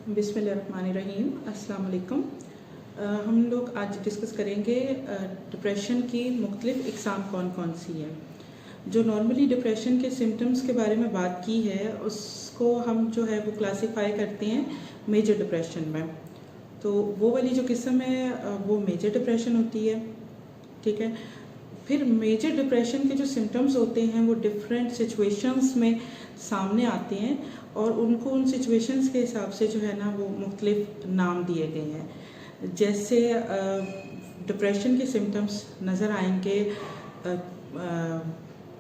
बिस्मिल्लाहिर्रहमानिर्रहीम। अस्सलाम वालेकुम। हम लोग आज डिस्कस करेंगे डिप्रेशन की मुख्तलिफ इकसाम कौन कौन सी है। जो नॉर्मली डिप्रेशन के सिम्टम्स के बारे में बात की है उसको हम जो है वो क्लासीफाई करते हैं मेजर डिप्रेशन में। तो वो वाली जो किस्म है वो मेजर डिप्रेशन होती है, ठीक है। फिर मेजर डिप्रेशन के जो सिम्टम्स होते हैं वो डिफरेंट सिचुएशंस में सामने आते हैं और उनको उन सिचुएशंस के हिसाब से जो है ना वो मुख्तलिफ नाम दिए गए हैं। जैसे डिप्रेशन के सिम्टम्स नज़र आएंगे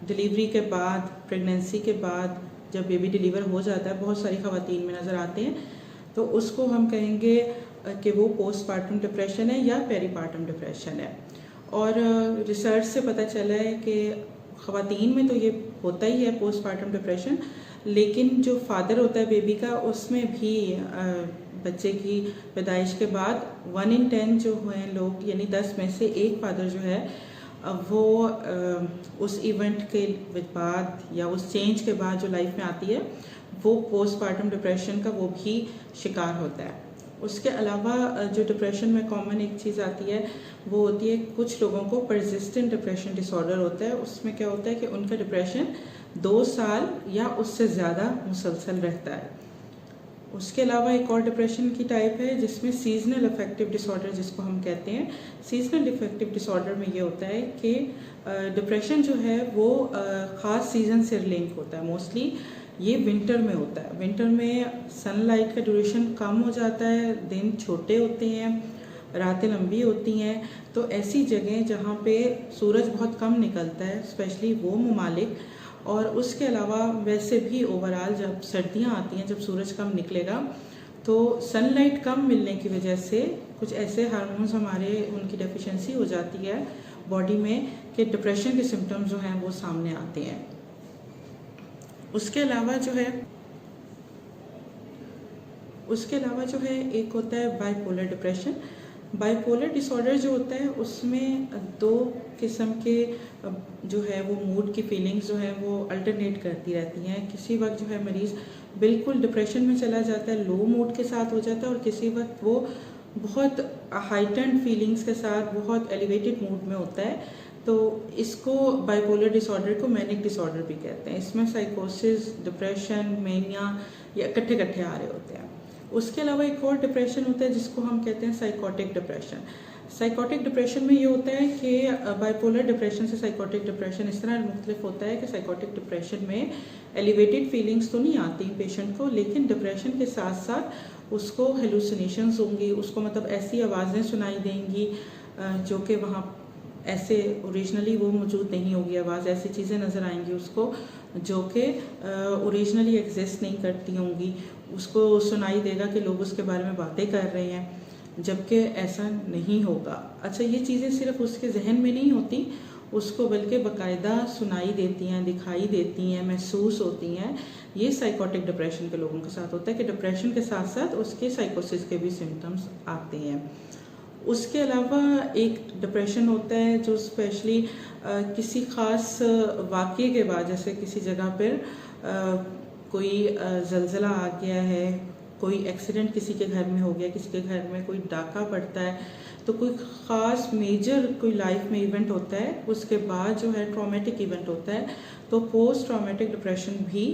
डिलीवरी के बाद, प्रेगनेंसी के बाद, जब बेबी डिलीवर हो जाता है बहुत सारी ख़वातीन में नज़र आते हैं। तो उसको हम कहेंगे कि वो पोस्टपार्टम डिप्रेशन है या पेरीपार्टम डिप्रेशन है। और रिसर्च से पता चला है कि ख़वातीन में तो ये होता ही है पोस्टपार्टम डिप्रेशन, लेकिन जो फादर होता है बेबी का उसमें भी बच्चे की पैदाइश के बाद 1 in 10 जो हैं लोग, यानी 10 में से एक फादर जो है वो उस इवेंट के बाद या उस चेंज के बाद जो लाइफ में आती है वो पोस्टपार्टम डिप्रेशन का वो भी शिकार होता है। उसके अलावा जो डिप्रेशन में कॉमन एक चीज़ आती है वो होती है कुछ लोगों को परसिस्टेंट डिप्रेशन डिसऑर्डर होता है। उसमें क्या होता है कि उनका डिप्रेशन 2 साल या उससे ज़्यादा मुसलसल रहता है। उसके अलावा एक और डिप्रेशन की टाइप है जिसमें सीजनल अफेक्टिव डिसऑर्डर जिसको हम कहते हैं। सीजनल अफेक्टिव डिसऑर्डर में ये होता है कि डिप्रेशन जो है वो ख़ास सीज़न से लिंक होता है। मोस्टली ये विंटर में होता है। विंटर में सनलाइट का ड्यूरेशन कम हो जाता है, दिन छोटे होते हैं, रातें लंबी होती हैं। तो ऐसी जगह जहाँ पे सूरज बहुत कम निकलता है, स्पेशली वो ममालिक, और उसके अलावा वैसे भी ओवरऑल जब सर्दियाँ आती हैं, जब सूरज कम निकलेगा तो सनलाइट कम मिलने की वजह से कुछ ऐसे हार्मोन्स हमारे उनकी डेफिशिएंसी हो जाती है बॉडी में कि डिप्रेशन के सिम्टम्स जो हैं वो सामने आते हैं। उसके अलावा जो है एक होता है बाइपोलर डिप्रेशन। बाइपोलर डिसऑर्डर जो होता है उसमें 2 किस्म के जो है वो मूड की फीलिंग्स जो है वो अल्टरनेट करती रहती हैं। किसी वक्त जो है मरीज़ बिल्कुल डिप्रेशन में चला जाता है, लो मूड के साथ हो जाता है, और किसी वक्त वो बहुत हाइटेंड फीलिंग्स के साथ बहुत एलिवेटेड मूड में होता है। तो इसको बाइपोलर डिसऑर्डर को मैनिक डिसऑर्डर भी कहते हैं। इसमें साइकोसिस, डिप्रेशन, मेनिया या इकट्ठे आ रहे होते हैं। उसके अलावा एक और डिप्रेशन होता है जिसको हम कहते हैं साइकोटिक डिप्रेशन। साइकोटिक डिप्रेशन में ये होता है कि बाइपोलर डिप्रेशन से साइकोटिक डिप्रेशन इस तरह मुख्तलिफ होता है कि साइकोटिक डिप्रेशन में एलिवेटेड फीलिंग्स तो नहीं आती पेशेंट को, लेकिन डिप्रेशन के साथ साथ उसको हेलुसिनेशंस होंगी, उसको मतलब ऐसी आवाज़ें सुनाई देंगी जो कि वहाँ ऐसे ओरिजिनली वो मौजूद नहीं होगी आवाज़, ऐसी चीज़ें नज़र आएंगी उसको जो कि ओरिजिनली एग्जिस्ट नहीं करती होंगी। उसको सुनाई देगा कि लोग उसके बारे में बातें कर रहे हैं, जबकि ऐसा नहीं होगा। अच्छा, ये चीज़ें सिर्फ उसके जहन में नहीं होती, उसको बल्कि बाकायदा सुनाई देती हैं, दिखाई देती हैं, महसूस होती हैं। ये साइकोटिक डिप्रेशन के लोगों के साथ होता है कि डिप्रेशन के साथ साथ उसके साइकोसिस के भी सिम्टम्स आते हैं। उसके अलावा एक डिप्रेशन होता है जो स्पेशली किसी ख़ास वाक़ये के बाद, जैसे किसी जगह पर कोई ज़लज़ला आ गया है, कोई एक्सीडेंट किसी के घर में हो गया, किसी के घर में कोई डाका पड़ता है, तो कोई ख़ास मेजर कोई लाइफ में इवेंट होता है, उसके बाद जो है ट्रॉमेटिक इवेंट होता है, तो पोस्ट ट्रॉमेटिक डिप्रेशन भी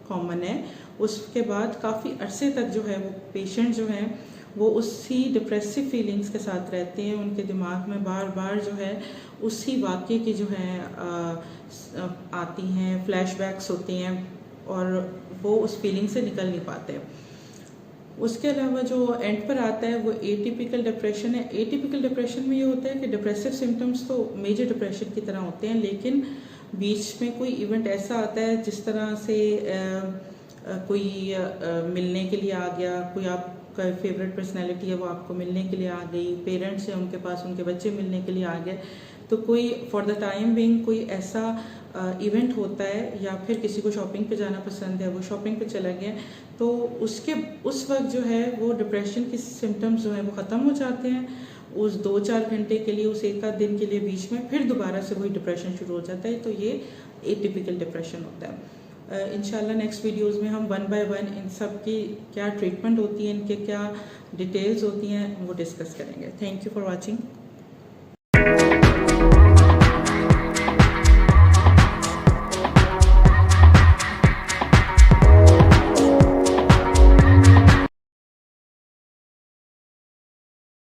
कॉमन है। उसके बाद काफ़ी अरसे तक जो है वो पेशेंट जो हैं वो उसी डिप्रेसिव फीलिंग्स के साथ रहते हैं। उनके दिमाग में बार बार जो है उसी वाक़ये की जो है आती हैं, फ्लैशबैक्स होते हैं और वो उस फीलिंग से निकल नहीं पाते। उसके अलावा जो एंड पर आता है वो एटिपिकल डिप्रेशन है। एटिपिकल डिप्रेशन में ये होता है कि डिप्रेसिव सिम्टम्स तो मेजर डिप्रेशन की तरह होते हैं, लेकिन बीच में कोई इवेंट ऐसा आता है जिस तरह से कोई मिलने के लिए आ गया, कोई आपका फेवरेट पर्सनैलिटी है वो आपको मिलने के लिए आ गई, पेरेंट्स हैं उनके पास उनके बच्चे मिलने के लिए आ गए, तो कोई फॉर द टाइम बिंग कोई ऐसा इवेंट होता है, या फिर किसी को शॉपिंग पे जाना पसंद है, वो शॉपिंग पे चला गया, तो उस वक्त जो है वो डिप्रेशन के सिम्टम्स जो है वो ख़त्म हो जाते हैं। उस 2-4 घंटे के लिए, उस 1 आध दिन के लिए बीच में फिर दोबारा से वही डिप्रेशन शुरू हो जाता है। तो ये एटिपिकल डिप्रेशन होता है। इंशाल्लाह नेक्स्ट वीडियोस में हम वन बाय वन इन सब की क्या ट्रीटमेंट होती है, इनके क्या डिटेल्स होती हैं, वो डिस्कस करेंगे। Thank you for watching.